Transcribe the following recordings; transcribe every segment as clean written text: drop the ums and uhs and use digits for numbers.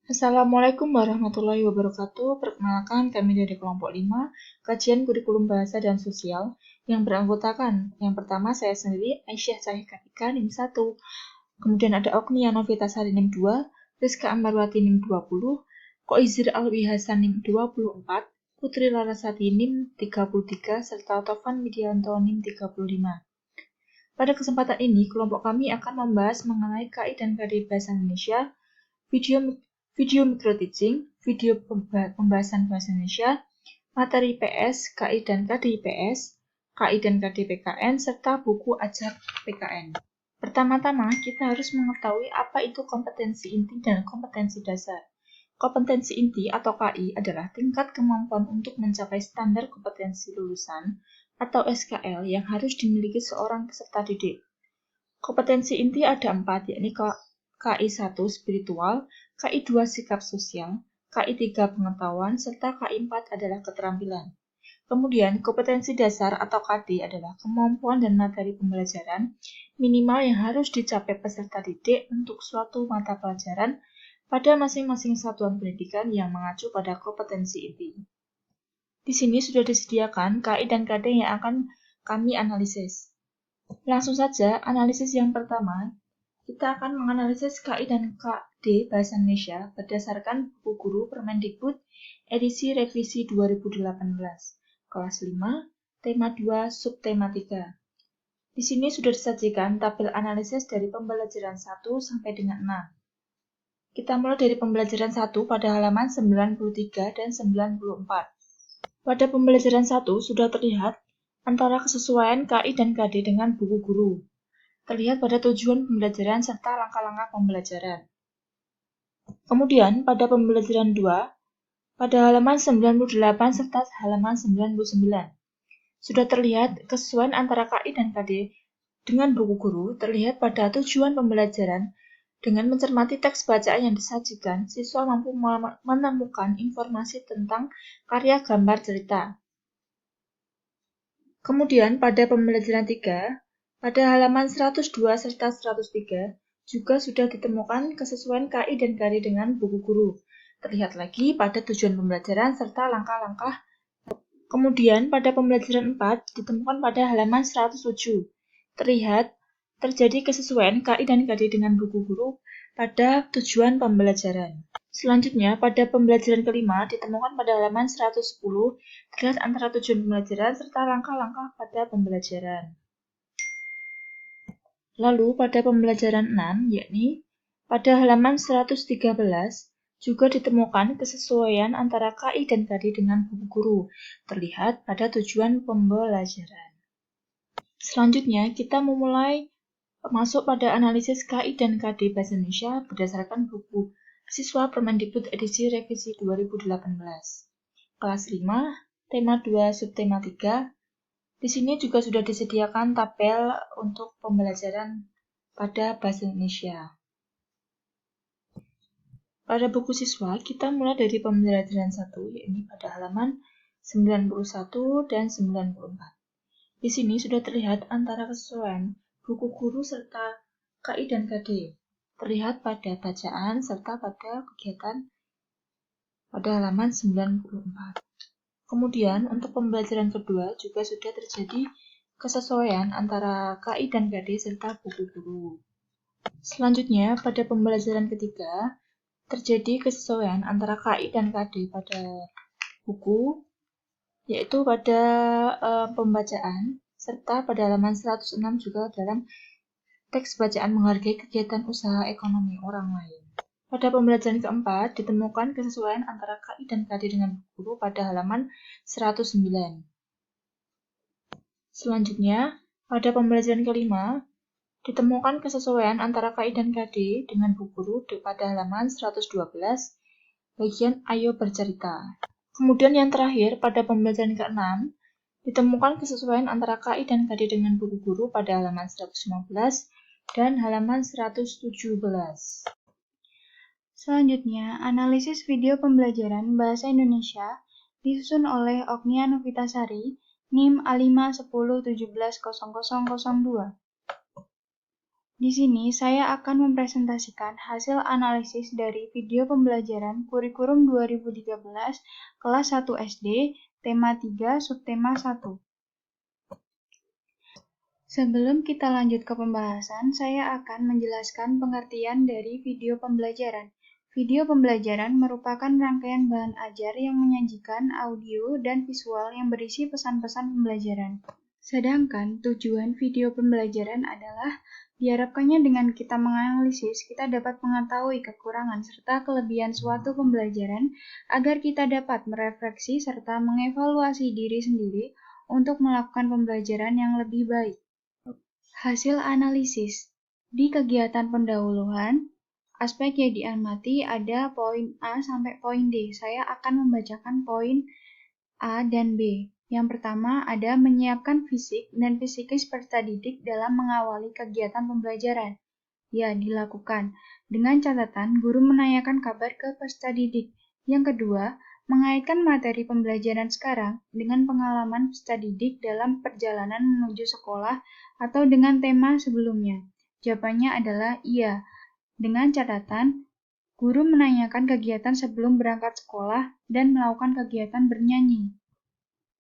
Assalamualaikum warahmatullahi wabarakatuh. Perkenalkan, kami dari kelompok 5, kajian kurikulum bahasa dan sosial, yang beranggotakan. Yang pertama, saya sendiri, Aisyah Sahih Katika, NIM 1. Kemudian ada Oknia Novitasari, NIM 2, Rizka Ambarwati, NIM 20, Koizir Alwi Hasan, NIM 24, Putri Larasati, NIM 33, serta Tovan Widianto, NIM 35. Pada kesempatan ini, kelompok kami akan membahas mengenai KI dan KD Bahasa Indonesia, video micro teaching, video pembahasan bahasa Indonesia, materi PS, KI dan KD IPS, KI dan KD PKN, serta buku ajar PKN. Pertama-tama, kita harus mengetahui apa itu kompetensi inti dan kompetensi dasar. Kompetensi inti atau KI adalah tingkat kemampuan untuk mencapai standar kompetensi lulusan atau SKL yang harus dimiliki seorang peserta didik. Kompetensi inti ada 4, yakni KI 1 spiritual, KI 2 sikap sosial, KI 3 pengetahuan, serta KI 4 adalah keterampilan. Kemudian, kompetensi dasar atau KD adalah kemampuan dan materi pembelajaran minimal yang harus dicapai peserta didik untuk suatu mata pelajaran pada masing-masing satuan pendidikan yang mengacu pada kompetensi inti. Di sini sudah disediakan KI dan KD yang akan kami analisis. Langsung saja, analisis yang pertama, kita akan menganalisis KI dan KD Bahasa Indonesia berdasarkan buku guru Permendikbud edisi revisi 2018, kelas 5, tema 2, subtema 3. Di sini sudah disajikan tabel analisis dari pembelajaran 1 sampai dengan 6. Kita mulai dari pembelajaran 1 pada halaman 93 dan 94. Pada pembelajaran 1 sudah terlihat antara kesesuaian KI dan KD dengan buku guru. Terlihat pada tujuan pembelajaran serta langkah-langkah pembelajaran. Kemudian, pada pembelajaran 2, pada halaman 98 serta halaman 99, sudah terlihat kesesuaian antara KI dan KD dengan buku guru, terlihat pada tujuan pembelajaran. Dengan mencermati teks bacaan yang disajikan, siswa mampu menemukan informasi tentang karya gambar cerita. Kemudian, pada pembelajaran 3, pada halaman 102 serta 103, juga sudah ditemukan kesesuaian KI dan KD dengan buku guru. Terlihat lagi pada tujuan pembelajaran serta langkah-langkah. Kemudian, pada pembelajaran 4, ditemukan pada halaman 107. Terlihat terjadi kesesuaian KI dan KD dengan buku guru pada tujuan pembelajaran. Selanjutnya, pada pembelajaran kelima, ditemukan pada halaman 110, terlihat antara tujuan pembelajaran serta langkah-langkah pada pembelajaran. Lalu, pada pembelajaran 6, yakni pada halaman 113, juga ditemukan kesesuaian antara KI dan KD dengan buku guru, terlihat pada tujuan pembelajaran. Selanjutnya, kita memulai masuk pada analisis KI dan KD Bahasa Indonesia berdasarkan buku Siswa Permendikbud edisi revisi 2018. Kelas 5, tema 2, subtema 3. Di sini juga sudah disediakan tabel untuk pembelajaran pada Bahasa Indonesia. Pada buku siswa, kita mulai dari pembelajaran 1, yakni pada halaman 91 dan 94. Di sini sudah terlihat antara kesesuaian buku guru serta KI dan KD. Terlihat pada bacaan serta pada kegiatan pada halaman 94. Kemudian, untuk pembelajaran kedua juga sudah terjadi kesesuaian antara KI dan KD serta buku guru. Selanjutnya, pada pembelajaran ketiga, terjadi kesesuaian antara KI dan KD pada buku, yaitu pada pembacaan, serta pada halaman 106 juga dalam teks bacaan menghargai kegiatan usaha ekonomi orang lain. Pada pembelajaran keempat, ditemukan kesesuaian antara KI dan KD dengan buku guru pada halaman 109. Selanjutnya, pada pembelajaran kelima, ditemukan kesesuaian antara KI dan KD dengan buku guru pada halaman 112, bagian Ayo Bercerita. Kemudian yang terakhir, pada pembelajaran ke-6, ditemukan kesesuaian antara KI dan KD dengan buku guru pada halaman 115 dan halaman 117. Selanjutnya, analisis video pembelajaran Bahasa Indonesia disusun oleh Oknia Novitasari, NIM A510170002. Di sini saya akan mempresentasikan hasil analisis dari video pembelajaran kurikulum 2013 kelas 1 SD, tema 3, subtema 1. Sebelum kita lanjut ke pembahasan, saya akan menjelaskan pengertian dari video pembelajaran. Video pembelajaran merupakan rangkaian bahan ajar yang menyajikan audio dan visual yang berisi pesan-pesan pembelajaran. Sedangkan tujuan video pembelajaran adalah diharapkannya dengan kita menganalisis, kita dapat mengetahui kekurangan serta kelebihan suatu pembelajaran agar kita dapat merefleksi serta mengevaluasi diri sendiri untuk melakukan pembelajaran yang lebih baik. Hasil analisis. Di kegiatan pendahuluan, aspek yang diamati ada poin A sampai poin D. Saya akan membacakan poin A dan B. Yang pertama ada menyiapkan fisik dan psikis peserta didik dalam mengawali kegiatan pembelajaran. Ya, dilakukan. Dengan catatan, guru menanyakan kabar ke peserta didik. Yang kedua, mengaitkan materi pembelajaran sekarang dengan pengalaman peserta didik dalam perjalanan menuju sekolah atau dengan tema sebelumnya. Jawabannya adalah iya. Dengan catatan, guru menanyakan kegiatan sebelum berangkat sekolah dan melakukan kegiatan bernyanyi.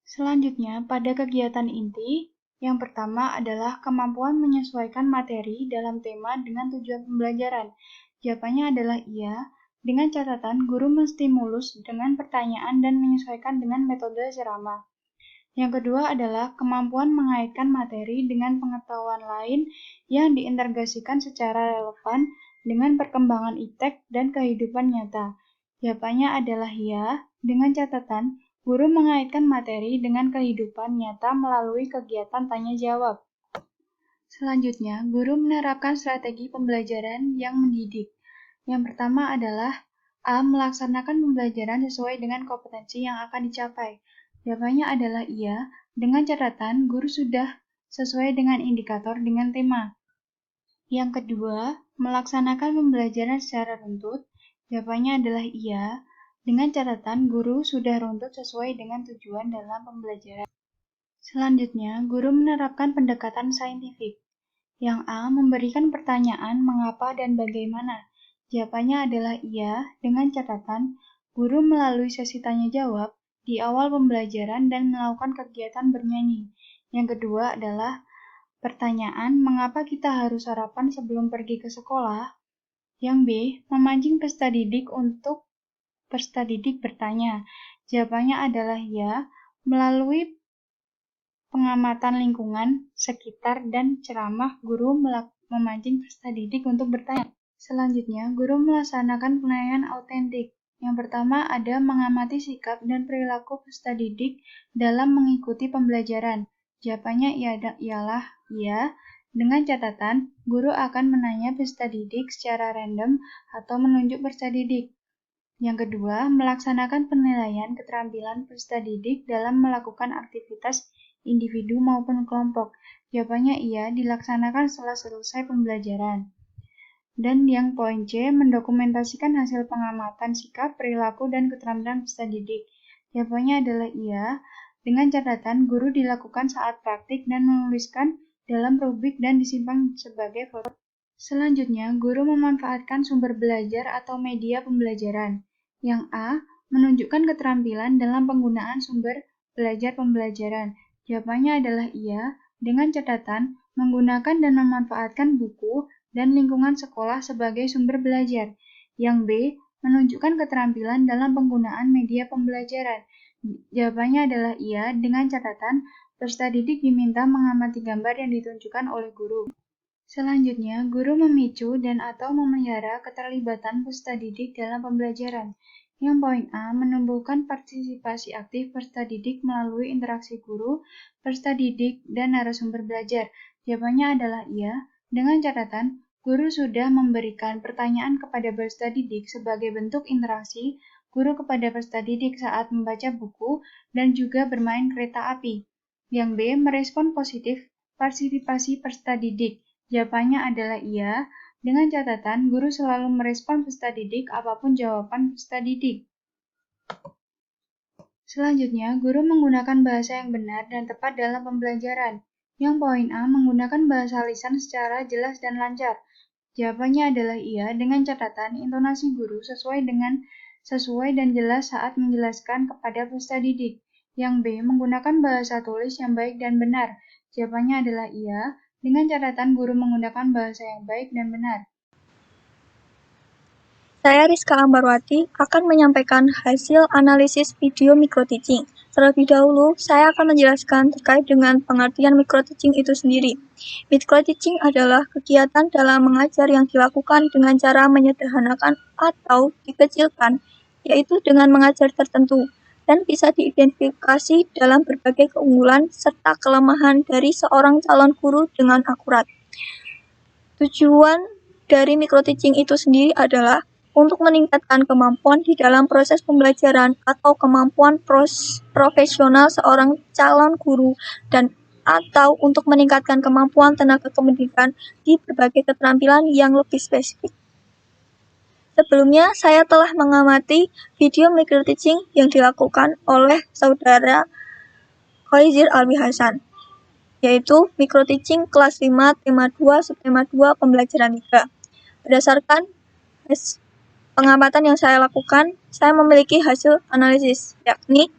Selanjutnya, pada kegiatan inti, yang pertama adalah kemampuan menyesuaikan materi dalam tema dengan tujuan pembelajaran. Jawabannya adalah iya, dengan catatan guru menstimulus dengan pertanyaan dan menyesuaikan dengan metode ceramah. Yang kedua adalah kemampuan mengaitkan materi dengan pengetahuan lain yang diintegrasikan secara relevan dengan perkembangan iptek dan kehidupan nyata. Jawabannya adalah iya, dengan catatan guru mengaitkan materi dengan kehidupan nyata melalui kegiatan tanya-jawab. Selanjutnya, guru menerapkan strategi pembelajaran yang mendidik. Yang pertama adalah A. Melaksanakan pembelajaran sesuai dengan kompetensi yang akan dicapai. Jawabannya adalah iya, dengan catatan guru sudah sesuai dengan indikator dengan tema. Yang kedua, melaksanakan pembelajaran secara runtut. Jawabannya adalah iya, dengan catatan guru sudah runtut sesuai dengan tujuan dalam pembelajaran. Selanjutnya, guru menerapkan pendekatan saintifik. Yang A. Memberikan pertanyaan mengapa dan bagaimana. Jawabannya adalah iya, dengan catatan guru melalui sesi tanya-jawab di awal pembelajaran dan melakukan kegiatan bernyanyi. Yang kedua adalah pertanyaan mengapa kita harus sarapan sebelum pergi ke sekolah. Yang B. Memancing peserta didik untuk peserta didik bertanya. Jawabannya adalah ya, melalui pengamatan lingkungan sekitar dan ceramah, guru memancing peserta didik untuk bertanya. Selanjutnya, guru melaksanakan penilaian autentik. Yang pertama ada mengamati sikap dan perilaku peserta didik dalam mengikuti pembelajaran. Jawabannya ialah iya, dengan catatan guru akan menanya peserta didik secara random atau menunjuk peserta didik. Yang kedua, melaksanakan penilaian keterampilan peserta didik dalam melakukan aktivitas individu maupun kelompok. Jawabannya iya, dilaksanakan setelah selesai pembelajaran. Dan yang poin C, mendokumentasikan hasil pengamatan sikap, perilaku, dan keterampilan peserta didik. Jawabannya adalah iya, dengan catatan guru dilakukan saat praktik dan menuliskan dalam rubrik dan disimpan sebagai foto. Selanjutnya, guru memanfaatkan sumber belajar atau media pembelajaran. Yang A, menunjukkan keterampilan dalam penggunaan sumber belajar pembelajaran. Jawabannya adalah iya, dengan catatan menggunakan dan memanfaatkan buku dan lingkungan sekolah sebagai sumber belajar. Yang B, menunjukkan keterampilan dalam penggunaan media pembelajaran. Jawabannya adalah iya, dengan catatan peserta didik diminta mengamati gambar yang ditunjukkan oleh guru. Selanjutnya, guru memicu dan atau memelihara keterlibatan peserta didik dalam pembelajaran. Yang poin A, menumbuhkan partisipasi aktif peserta didik melalui interaksi guru, peserta didik, dan narasumber belajar. Jawabannya adalah iya, dengan catatan guru sudah memberikan pertanyaan kepada peserta didik sebagai bentuk interaksi guru kepada peserta didik saat membaca buku dan juga bermain kereta api. Yang B, merespon positif partisipasi peserta didik. Jawabannya adalah iya, dengan catatan guru selalu merespon peserta didik apapun jawaban peserta didik. Selanjutnya, guru menggunakan bahasa yang benar dan tepat dalam pembelajaran. Yang poin A, menggunakan bahasa lisan secara jelas dan lancar. Jawabannya adalah iya, dengan catatan intonasi guru sesuai dan jelas saat menjelaskan kepada peserta didik. Yang B, menggunakan bahasa tulis yang baik dan benar. Jawabannya adalah iya, dengan catatan guru menggunakan bahasa yang baik dan benar. Saya Rizka Ambarwati akan menyampaikan hasil analisis video micro-teaching. Terlebih dahulu, saya akan menjelaskan terkait dengan pengertian micro-teaching itu sendiri. Micro-teaching adalah kegiatan dalam mengajar yang dilakukan dengan cara menyederhanakan atau dikecilkan, yaitu dengan mengajar tertentu, dan bisa diidentifikasi dalam berbagai keunggulan serta kelemahan dari seorang calon guru dengan akurat. Tujuan dari micro-teaching itu sendiri adalah untuk meningkatkan kemampuan di dalam proses pembelajaran atau kemampuan profesional seorang calon guru dan atau untuk meningkatkan kemampuan tenaga pendidikan di berbagai keterampilan yang lebih spesifik. Sebelumnya, saya telah mengamati video micro-teaching yang dilakukan oleh saudara Khoizir Alwi Hasan, yaitu micro-teaching kelas 5, tema 2, subtema 2, pembelajaran 3. Berdasarkan pengamatan yang saya lakukan, saya memiliki hasil analisis, yakni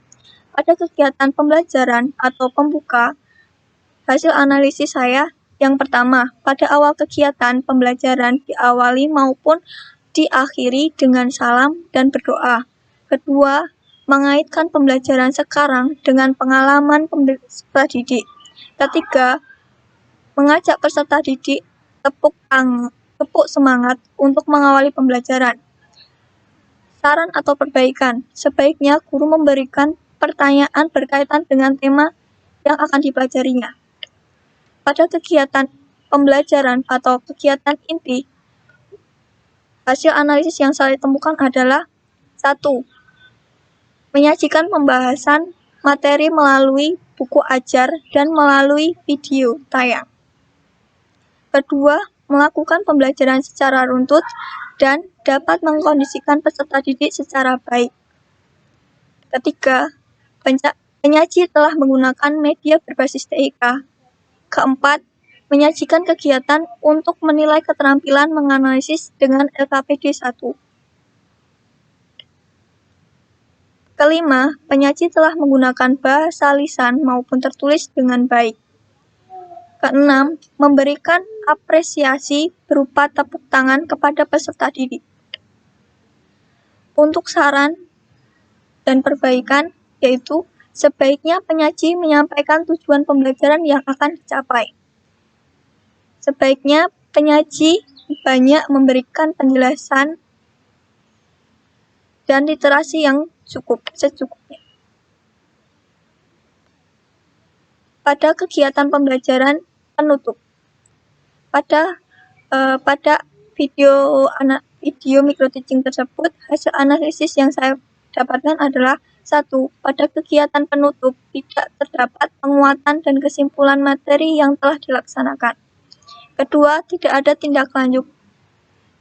pada kegiatan pembelajaran atau pembuka, hasil analisis saya yang pertama, pada awal kegiatan pembelajaran diawali maupun diakhiri dengan salam dan berdoa. Kedua, mengaitkan pembelajaran sekarang dengan pengalaman peserta didik. Ketiga, mengajak peserta didik tepuk semangat untuk mengawali pembelajaran. Saran atau perbaikan, sebaiknya guru memberikan pertanyaan berkaitan dengan tema yang akan dipelajarinya. Pada kegiatan pembelajaran atau kegiatan inti, hasil analisis yang saya temukan adalah 1. Menyajikan pembahasan materi melalui buku ajar dan melalui video tayang. Kedua, melakukan pembelajaran secara runtut dan dapat mengkondisikan peserta didik secara baik. Ketiga, penyaji telah menggunakan media berbasis TIK. Keempat, menyajikan kegiatan untuk menilai keterampilan menganalisis dengan LKPD 1. Kelima, penyaji telah menggunakan bahasa lisan maupun tertulis dengan baik. Keenam, memberikan apresiasi berupa tepuk tangan kepada peserta didik. Untuk saran dan perbaikan, yaitu sebaiknya penyaji menyampaikan tujuan pembelajaran yang akan dicapai. Sebaiknya penyaji banyak memberikan penjelasan dan literasi yang secukupnya. Pada kegiatan pembelajaran penutup, pada video micro-teaching tersebut, hasil analisis yang saya dapatkan adalah 1. Pada kegiatan penutup tidak terdapat penguatan dan kesimpulan materi yang telah dilaksanakan. Kedua, tidak ada tindak lanjut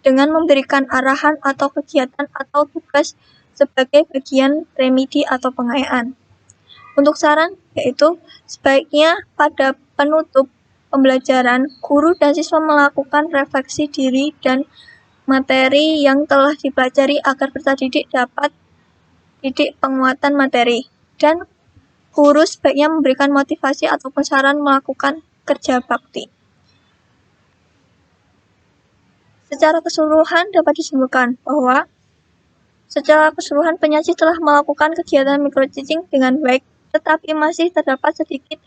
dengan memberikan arahan atau kegiatan atau tugas sebagai bagian remedi atau pengayaan. Untuk saran, yaitu sebaiknya pada penutup pembelajaran, guru dan siswa melakukan refleksi diri dan materi yang telah dipelajari agar peserta didik dapat didik penguatan materi. Dan guru sebaiknya memberikan motivasi ataupun saran melakukan kerja bakti. Secara keseluruhan dapat disimpulkan bahwa secara keseluruhan penyaji telah melakukan kegiatan micro-teaching dengan baik, tetapi masih terdapat sedikit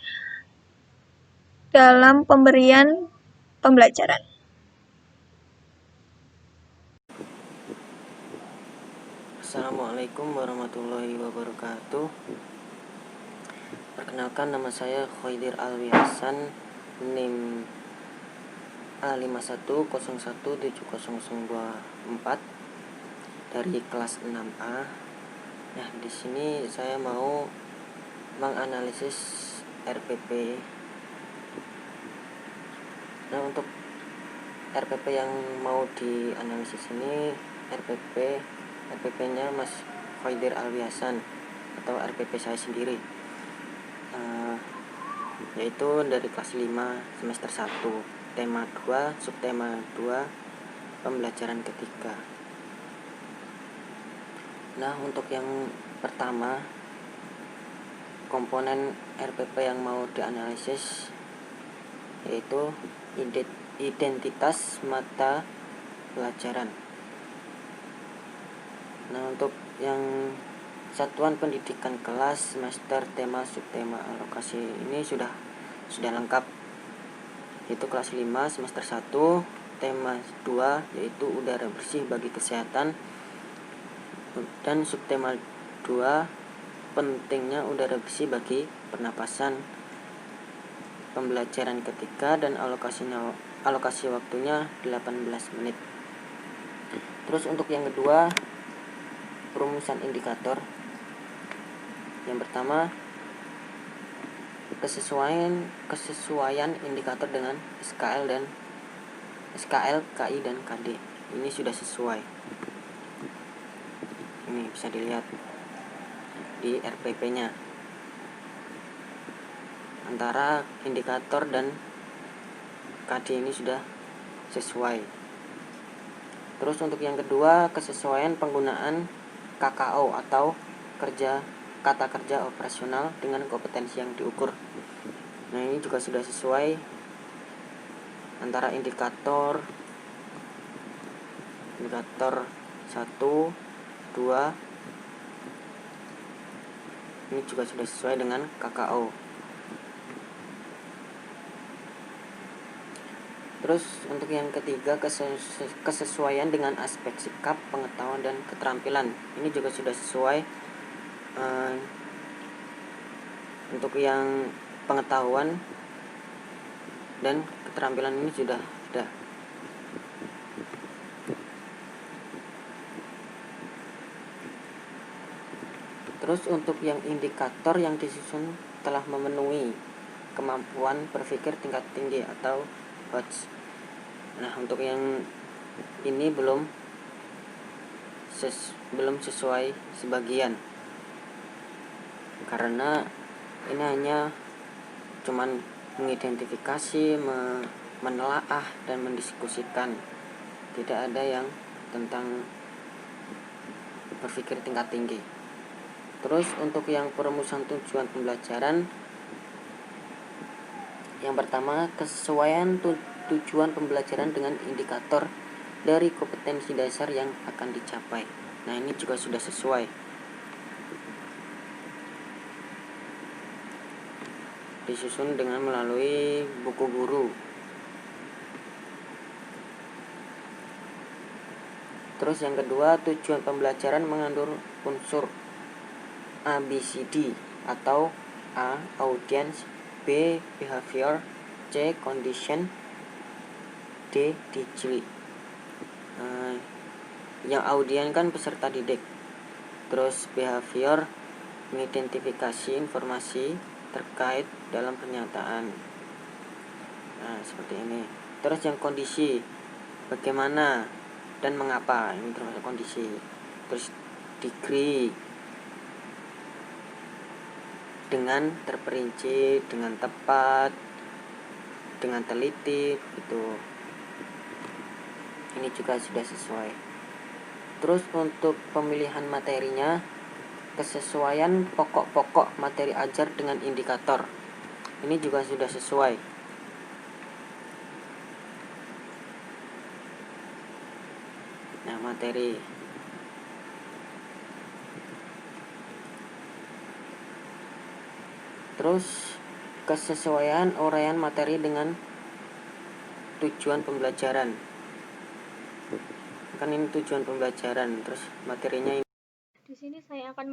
dalam pemberian pembelajaran. Assalamualaikum warahmatullahi wabarakatuh. Perkenalkan, nama saya Khoizir Alwi Hasan, NIM A51017024 dari kelas 6A. Nah, di sini saya mau menganalisis RPP. Nah, untuk RPP yang mau dianalisis ini RPP-nya Mas Khoizir Alwi Hasan atau RPP saya sendiri. yaitu dari kelas 5 semester 1, tema 2, subtema 2, pembelajaran ketiga. Nah, untuk yang pertama, komponen RPP yang mau dianalisis yaitu identitas mata pelajaran. Nah, untuk yang satuan pendidikan kelas, semester, tema, subtema, alokasi ini sudah lengkap, yaitu kelas 5 semester 1, tema 2 yaitu udara bersih bagi kesehatan, dan subtema 2 pentingnya udara bersih bagi pernapasan, pembelajaran ketiga, dan alokasi waktunya 18 menit. Terus untuk yang kedua, perumusan indikator. Yang pertama, kesesuaian indikator dengan SKL, KI, dan KD. Ini sudah sesuai. Ini bisa dilihat di RPP-nya. Antara indikator dan KD ini sudah sesuai. Terus untuk yang kedua, kesesuaian penggunaan KKO atau kata kerja operasional dengan kompetensi yang diukur. Nah, ini juga sudah sesuai antara indikator 1, 2, ini juga sudah sesuai dengan KKO. Terus untuk yang ketiga, kesesuaian dengan aspek sikap, pengetahuan, dan keterampilan. Ini juga sudah sesuai. Untuk yang pengetahuan dan keterampilan ini sudah ada. Terus untuk yang indikator yang disusun telah memenuhi kemampuan berpikir tingkat tinggi atau HOTS. Nah, untuk yang ini belum sesuai sebagian, karena ini hanya cuman mengidentifikasi, menelaah, dan mendiskusikan. Tidak ada yang tentang berpikir tingkat tinggi. Terus untuk yang perumusan tujuan pembelajaran, yang pertama, kesesuaian tujuan pembelajaran dengan indikator dari kompetensi dasar yang akan dicapai. Nah, ini juga sudah sesuai. Disusun dengan melalui buku guru. Terus yang kedua, tujuan pembelajaran mengandung unsur ABCD atau A. Audience, B. Behavior, C. Condition, D. Digital. Yang audiens kan peserta didik. Terus behavior mengidentifikasi informasi terkait dalam pernyataan. Nah, seperti ini. Terus yang kondisi, bagaimana dan mengapa, ini termasuk kondisi. Terus degree, dengan terperinci, dengan tepat, dengan teliti, itu. Ini juga sudah sesuai. Terus untuk pemilihan materinya, kesesuaian pokok-pokok materi ajar dengan indikator. Ini juga sudah sesuai. Nah, materi. Terus kesesuaian uraian materi dengan tujuan pembelajaran. Kan ini tujuan pembelajaran, terus materinya ini. Di sini saya akan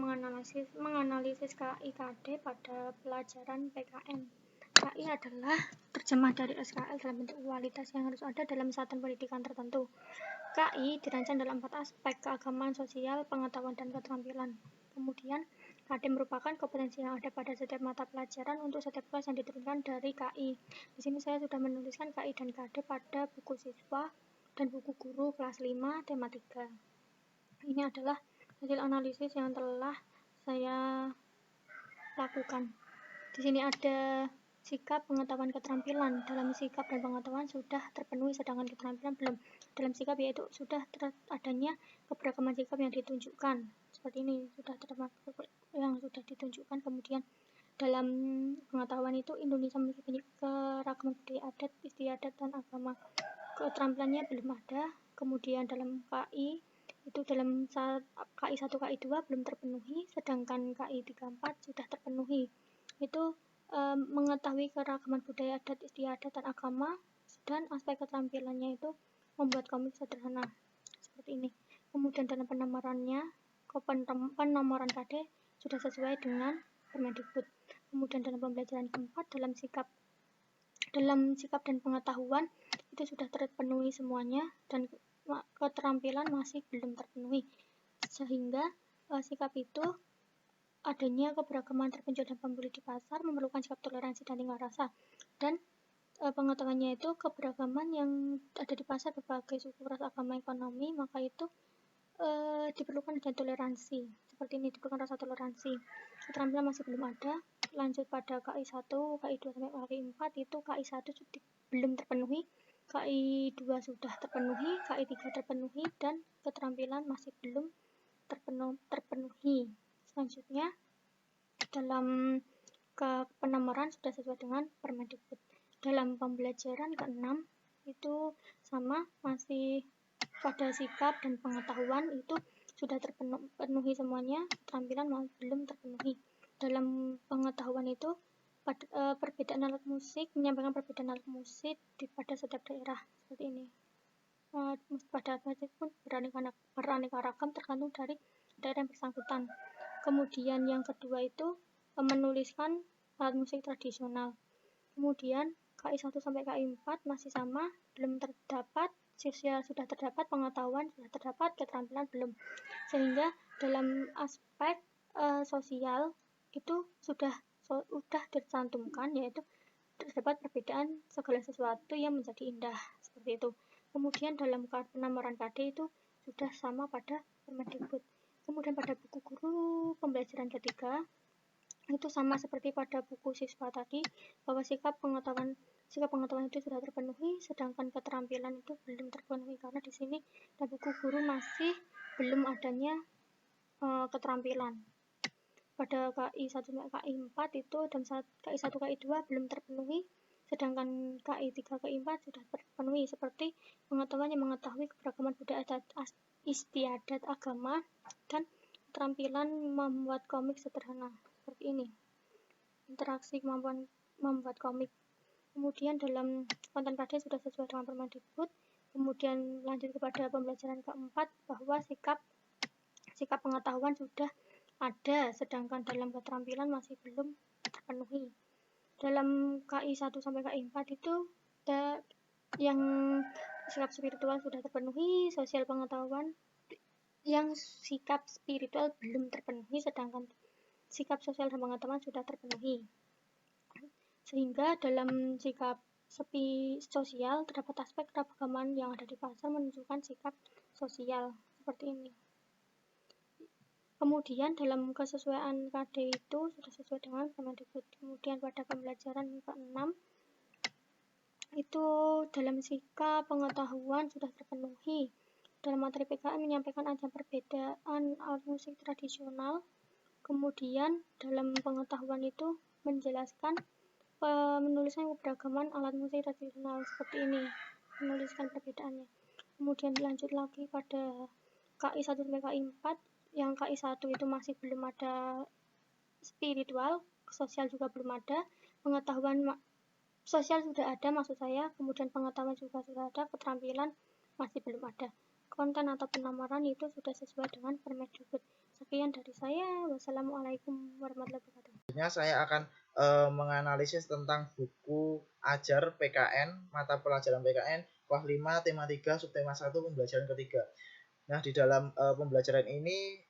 menganalisis KI/KD pada pelajaran PKN. KI adalah terjemah dari SKL dalam bentuk kualitas yang harus ada dalam satuan pendidikan tertentu. KI dirancang dalam 4 aspek: keagamaan, sosial, pengetahuan, dan keterampilan. Kemudian, KD merupakan kompetensi yang ada pada setiap mata pelajaran untuk setiap kelas yang diturunkan dari KI. Di sini saya sudah menuliskan KI dan KD pada buku siswa dan buku guru kelas 5 tema 3. Ini adalah hasil analisis yang telah saya lakukan. Di sini ada sikap, pengetahuan, keterampilan. Dalam sikap dan pengetahuan sudah terpenuhi, sedangkan keterampilan belum. Dalam sikap yaitu sudah adanya keberagaman sikap yang ditunjukkan. Seperti ini, sudah terdapat yang sudah ditunjukkan. Kemudian dalam pengetahuan itu Indonesia memiliki keragaman budaya adat, istiadat, dan agama. Keterampilannya belum ada. Kemudian dalam KI itu dalam KI 1, KI 2 belum terpenuhi, sedangkan KI 3, 4 sudah terpenuhi. Itu mengetahui keragaman budaya adat, istiadat, dan agama, dan aspek keterampilannya itu membuat komik sederhana seperti ini. Kemudian dalam penomorannya, penomoran KD sudah sesuai dengan Permendikbud. Kemudian dalam pembelajaran keempat, dalam sikap dan pengetahuan itu sudah terpenuhi semuanya, dan keterampilan masih belum terpenuhi, sehingga sikap itu adanya keberagaman terpenjual dan pembeli di pasar, memerlukan sikap toleransi dan tingkah rasa, dan pengetahuannya itu keberagaman yang ada di pasar berbagai suku, ras, agama, ekonomi, maka itu diperlukan adanya toleransi. Seperti ini, diperlukan rasa toleransi. Keterampilan masih belum ada. Lanjut pada KI 1, KI 2 sampai KI 4 itu KI 1 belum terpenuhi, KI 2 sudah terpenuhi, KI 3 terpenuhi, dan keterampilan masih belum terpenuhi. Selanjutnya dalam penomoran sudah sesuai dengan Permendikbud. Dalam pembelajaran ke-6 itu sama, masih pada sikap dan pengetahuan itu sudah terpenuhi semuanya, keterampilan belum terpenuhi. Dalam pengetahuan itu perbedaan alat musik, menyampaikan perbedaan alat musik pada setiap daerah seperti ini. Pada musik pun beraneka ragam tergantung dari daerah yang bersangkutan. Kemudian yang kedua itu menuliskan alat musik tradisional. Kemudian KI 1 sampai KI 4 masih sama, belum terdapat, sosial sudah terdapat, pengetahuan sudah terdapat, keterampilan belum. Sehingga dalam aspek sosial itu sudah dicantumkan, yaitu terdapat perbedaan segala sesuatu yang menjadi indah, seperti itu. Kemudian dalam penomoran KD itu sudah sama pada Permendikbud. Kemudian pada buku guru pembelajaran ketiga itu sama seperti pada buku siswa tadi, bahwa sikap pengetahuan itu sudah terpenuhi, sedangkan keterampilan itu belum terpenuhi, karena di sini dalam buku guru masih belum adanya keterampilan. Pada KI 1 sampai KI 4 itu dan KI 1, KI 2 belum terpenuhi, sedangkan KI 3, KI 4 sudah terpenuhi, seperti pengetahuan yang mengetahui keberagaman budaya adat, istiadat, agama, dan keterampilan membuat komik sederhana seperti ini. Interaksi kemampuan membuat komik. Kemudian dalam konten KD sudah sesuai dengan Permendikbud. Kemudian lanjut kepada pembelajaran keempat, bahwa sikap pengetahuan sudah ada, sedangkan dalam keterampilan masih belum terpenuhi. Dalam KI 1 sampai KI 4 itu yang sikap spiritual sudah terpenuhi, sosial pengetahuan yang sikap spiritual belum terpenuhi, sedangkan sikap sosial dan pengetahuan sudah terpenuhi. Sehingga dalam sikap sosial terdapat aspek keragaman yang ada di pasar menunjukkan sikap sosial seperti ini. Kemudian dalam kesesuaian KD itu sudah sesuai dengan Permendikbud. Kemudian pada pembelajaran ke-6 itu dalam sikap pengetahuan sudah terpenuhi. Dalam materi PKN menyampaikan ada perbedaan alat musik tradisional. Kemudian dalam pengetahuan itu menjelaskan menuliskan keberagaman alat musik tradisional seperti ini, menuliskan perbedaannya. Kemudian lanjut lagi pada KI 1 sampai KI 4, yang KI 1 itu masih belum ada spiritual, sosial juga belum ada, pengetahuan sosial sudah ada maksud saya, kemudian pengetahuan juga sudah ada, keterampilan masih belum ada. Konten atau penomoran itu sudah sesuai dengan Permendikbud. Sekian dari saya. Wassalamualaikum warahmatullahi wabarakatuh. Selanjutnya saya akan menganalisis tentang buku ajar PKN, mata pelajaran PKN, kelas 5, tema 3, subtema 1, pembelajaran ketiga. Nah, di dalam pembelajaran ini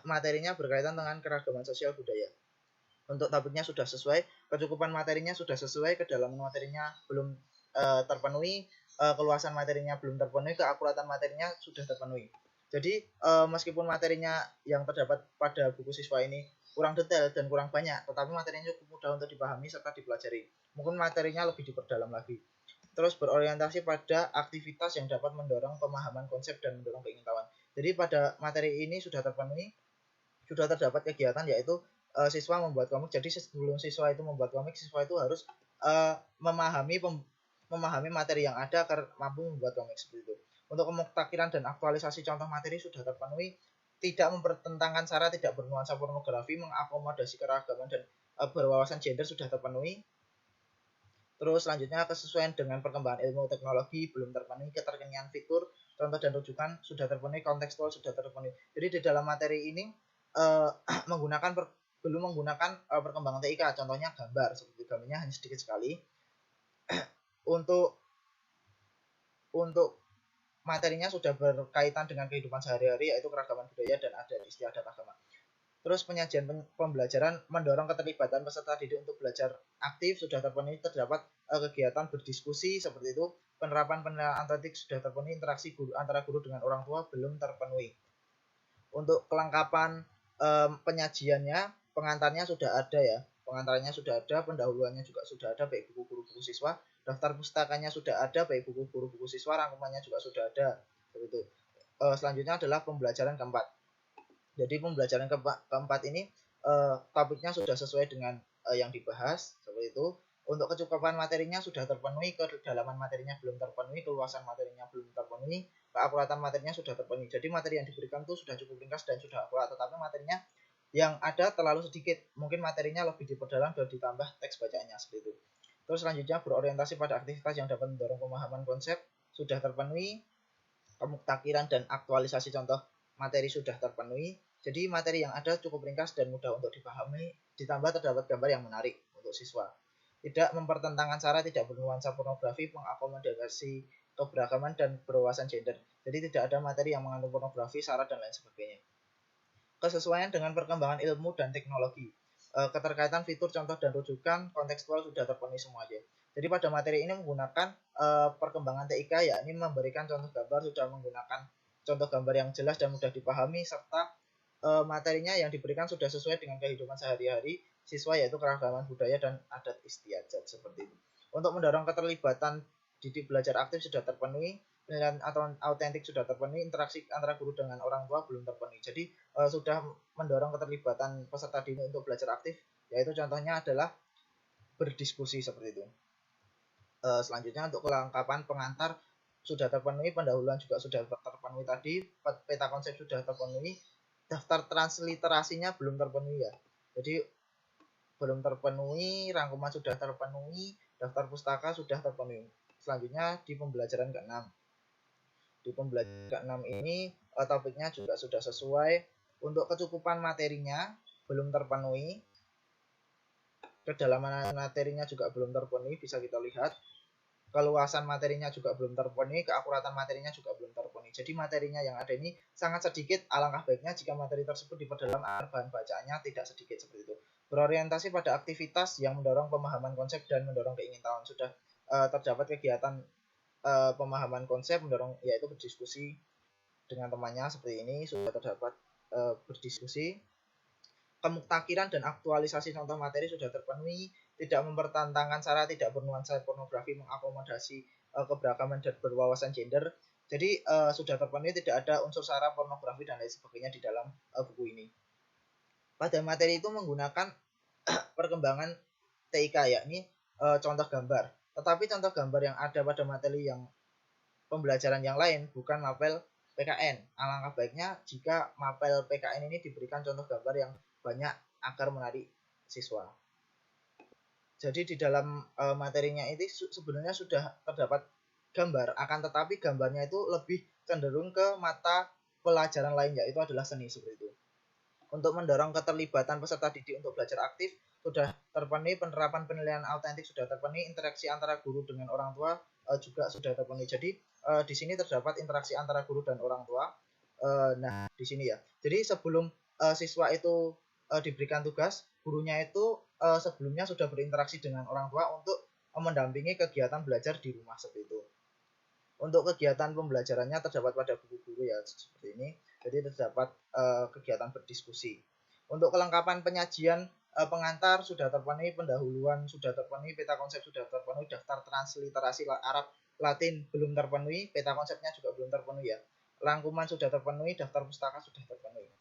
materinya berkaitan dengan keragaman sosial budaya. Untuk topiknya sudah sesuai, kecukupan materinya sudah sesuai, kedalaman materinya belum terpenuhi, keluasan materinya belum terpenuhi, keakuratan materinya sudah terpenuhi. Jadi meskipun materinya yang terdapat pada buku siswa ini kurang detail dan kurang banyak, tetapi materinya cukup mudah untuk dipahami serta dipelajari. Mungkin materinya lebih diperdalam lagi. Terus berorientasi pada aktivitas yang dapat mendorong pemahaman konsep dan mendorong keingintahuan. Jadi pada materi ini sudah terpenuhi, sudah terdapat kegiatan yaitu siswa membuat komik. Jadi sebelum siswa itu membuat komik, siswa itu harus memahami materi yang ada agar mampu membuat komik seperti itu. Untuk pemutakiran dan aktualisasi contoh materi sudah terpenuhi, tidak mempertentangkan sara, tidak bernuansa pornografi, mengakomodasi keragaman dan berwawasan gender sudah terpenuhi. Terus selanjutnya kesesuaian dengan perkembangan ilmu teknologi belum terpenuhi, keterkinian fitur, contoh dan rujukan sudah terpenuhi, kontekstual sudah terpenuhi. Jadi di dalam materi ini belum menggunakan perkembangan TIK, contohnya gambar, seperti gambarnya hanya sedikit sekali. Untuk materinya sudah berkaitan dengan kehidupan sehari-hari, yaitu keragaman budaya dan adat istiadat agama. Terus penyajian pembelajaran mendorong keterlibatan peserta didik untuk belajar aktif sudah terpenuhi, terdapat kegiatan berdiskusi seperti itu, penerapan penilaian analitik sudah terpenuhi, interaksi antara guru dengan orang tua belum terpenuhi. Untuk kelengkapan penyajiannya, pengantarnya sudah ada ya, pengantarnya sudah ada, pendahuluannya juga sudah ada, baik buku guru buku siswa, daftar pustakanya sudah ada, baik buku guru buku siswa, rangkumannya juga sudah ada. Seperti itu. Selanjutnya adalah pembelajaran keempat. Jadi pembelajaran keempat ini topiknya sudah sesuai dengan yang dibahas seperti itu. Untuk kecukupan materinya sudah terpenuhi, kedalaman materinya belum terpenuhi, keluasan materinya belum terpenuhi, keakuratan materinya sudah terpenuhi. Jadi materi yang diberikan itu sudah cukup ringkas dan sudah akurat, tetapi materinya yang ada terlalu sedikit. Mungkin materinya lebih diperdalam dan ditambah teks bacaannya seperti itu. Terus selanjutnya berorientasi pada aktivitas yang dapat mendorong pemahaman konsep sudah terpenuhi, pemutakiran dan aktualisasi contoh materi sudah terpenuhi. Jadi materi yang ada cukup ringkas dan mudah untuk dipahami, ditambah terdapat gambar yang menarik untuk siswa. Tidak mempertentangkan sara, tidak bernuansa pornografi, mengakomodasi keberagaman dan berwawasan gender. Jadi tidak ada materi yang mengandung pornografi, sara dan lain sebagainya. Kesesuaian dengan perkembangan ilmu dan teknologi. Keterkaitan fitur, contoh dan rujukan, kontekstual sudah terpenuhi semua aja. Jadi pada materi ini menggunakan perkembangan TIK, yakni memberikan contoh gambar, sudah menggunakan contoh gambar yang jelas dan mudah dipahami, serta materinya yang diberikan sudah sesuai dengan kehidupan sehari-hari siswa, yaitu keragaman budaya dan adat istiadat seperti itu. Untuk mendorong keterlibatan didik belajar aktif sudah terpenuhi, penilaian atau autentik sudah terpenuhi, interaksi antara guru dengan orang tua belum terpenuhi. Jadi sudah mendorong keterlibatan peserta didik untuk belajar aktif, yaitu contohnya adalah berdiskusi seperti itu. Selanjutnya untuk kelengkapan pengantar sudah terpenuhi, pendahuluan juga sudah terpenuhi tadi, peta konsep sudah terpenuhi, daftar transliterasinya belum terpenuhi ya. Jadi belum terpenuhi, rangkuman sudah terpenuhi, daftar pustaka sudah terpenuhi. Selanjutnya di pembelajaran ke-6. Di pembelajaran ke-6 ini topiknya juga sudah sesuai. Untuk kecukupan materinya belum terpenuhi, kedalaman materinya juga belum terpenuhi, bisa kita lihat. Keluasan materinya juga belum terpenuhi, keakuratan materinya juga belum terpenuhi. Jadi materinya yang ada ini sangat sedikit, alangkah baiknya jika materi tersebut diperdalam agar bahan bacaannya tidak sedikit seperti itu. Berorientasi pada aktivitas yang mendorong pemahaman konsep dan mendorong keingintahuan. Sudah terdapat kegiatan pemahaman konsep, mendorong yaitu berdiskusi dengan temannya seperti ini, sudah terdapat berdiskusi. Pemutakiran dan aktualisasi contoh materi sudah terpenuhi, tidak mempertentangkan sara, tidak bernuansa pornografi, mengakomodasi keberagaman dan berwawasan gender. Jadi sudah terpenuhi, tidak ada unsur sara, pornografi dan lain sebagainya di dalam buku ini. Pada materi itu menggunakan perkembangan TIK, yakni contoh gambar. Tetapi contoh gambar yang ada pada materi yang pembelajaran yang lain bukan mapel PKN. Alangkah baiknya jika mapel PKN ini diberikan contoh gambar yang banyak agar menarik siswa. Jadi di dalam materinya itu sebenarnya sudah terdapat gambar, akan tetapi gambarnya itu lebih cenderung ke mata pelajaran lain, yaitu adalah seni seperti itu. Untuk mendorong keterlibatan peserta didik untuk belajar aktif sudah terpenuhi, penerapan penilaian autentik sudah terpenuhi, interaksi antara guru dengan orang tua juga sudah terpenuhi. Jadi di sini terdapat interaksi antara guru dan orang tua. Nah di sini ya. Jadi sebelum siswa itu diberikan tugas, gurunya itu sebelumnya sudah berinteraksi dengan orang tua untuk mendampingi kegiatan belajar di rumah seperti itu. Untuk kegiatan pembelajarannya terdapat pada buku guru ya seperti ini. Jadi terdapat kegiatan berdiskusi. Untuk kelengkapan penyajian pengantar sudah terpenuhi, pendahuluan sudah terpenuhi, peta konsep sudah terpenuhi, daftar transliterasi Arab Latin belum terpenuhi, peta konsepnya juga belum terpenuhi ya. Rangkuman sudah terpenuhi, daftar pustaka sudah terpenuhi.